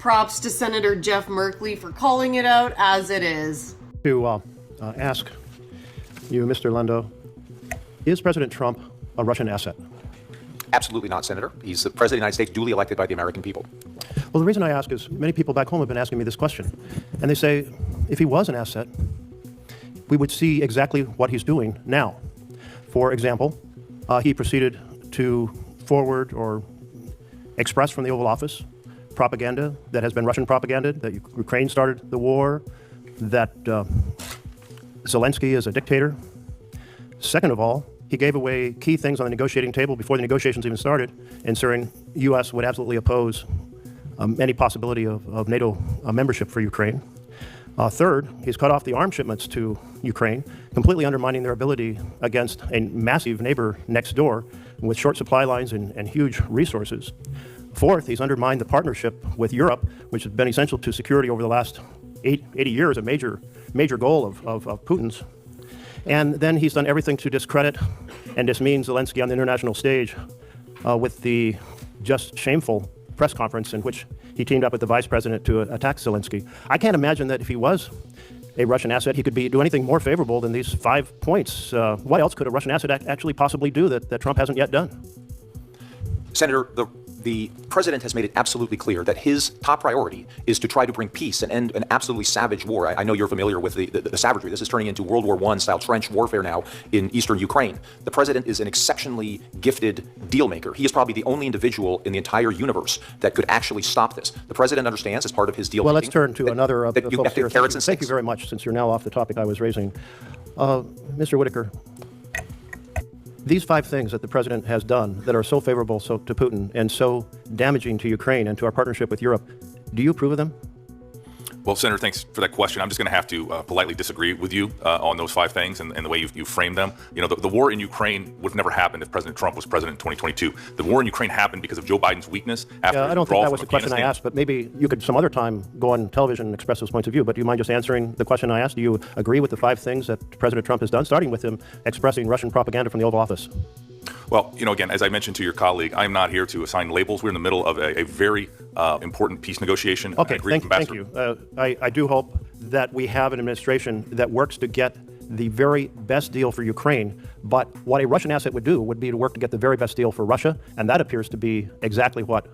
Props to Senator Jeff Merkley for calling it out as it is. To ask you, Mr. Lendo, is President Trump a Russian asset? Absolutely not, Senator. He's the President of the United States, duly elected by the American people. Well, the reason I ask is many people back home have been asking me this question. And they say, if he was an asset, we would see exactly what he's doing now. For example, he proceeded to forward or express from the Oval Office propaganda that has been Russian propaganda, that Ukraine started the war, that Zelensky is a dictator. Second of all, he gave away key things on the negotiating table before the negotiations even started, ensuring U.S. would absolutely oppose any possibility of NATO membership for Ukraine. Third, he's cut off the arms shipments to Ukraine, completely undermining their ability against a massive neighbor next door with short supply lines and huge resources. Fourth, he's undermined the partnership with Europe, which has been essential to security over the last 80 years, a major goal of Putin's. And then he's done everything to discredit and dismean Zelensky on the international stage with the just shameful press conference in which he teamed up with the vice president to attack Zelensky. I can't imagine that if he was a Russian asset, he could do anything more favorable than these 5 points. What else could a Russian asset actually possibly do that Trump hasn't yet done? Senator, the president has made it absolutely clear that his top priority is to try to bring peace and end an absolutely savage war. I know you're familiar with the savagery. This is turning into World War I style trench warfare now in eastern Ukraine. The president is an exceptionally gifted deal maker. He is probably the only individual in the entire universe that could actually stop this. The president understands, as part of his deal Well, making, let's turn to another of the folks here. Thank you very much, since you're now off the topic I was raising. Mr. Whitaker, these 5 things that the president has done that are so favorable to Putin and so damaging to Ukraine and to our partnership with Europe, do you approve of them? Well, Senator, thanks for that question. I'm just going to have to politely disagree with you on those 5 things and the way you framed them. You know, the war in Ukraine would have never happened if President Trump was president in 2022. The war in Ukraine happened because of Joe Biden's weakness after I don't think that was the question I asked, but maybe you could some other time go on television and express those points of view. But do you mind just answering the question I asked? Do you agree with the 5 things that President Trump has done, starting with him expressing Russian propaganda from the Oval Office? Well, you know, again, as I mentioned to your colleague, I'm not here to assign labels. We're in the middle of a very important peace negotiation. Okay, thank you. I do hope that we have an administration that works to get the very best deal for Ukraine. But what a Russian asset would do would be to work to get the very best deal for Russia, and that appears to be exactly what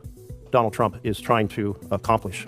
Donald Trump is trying to accomplish.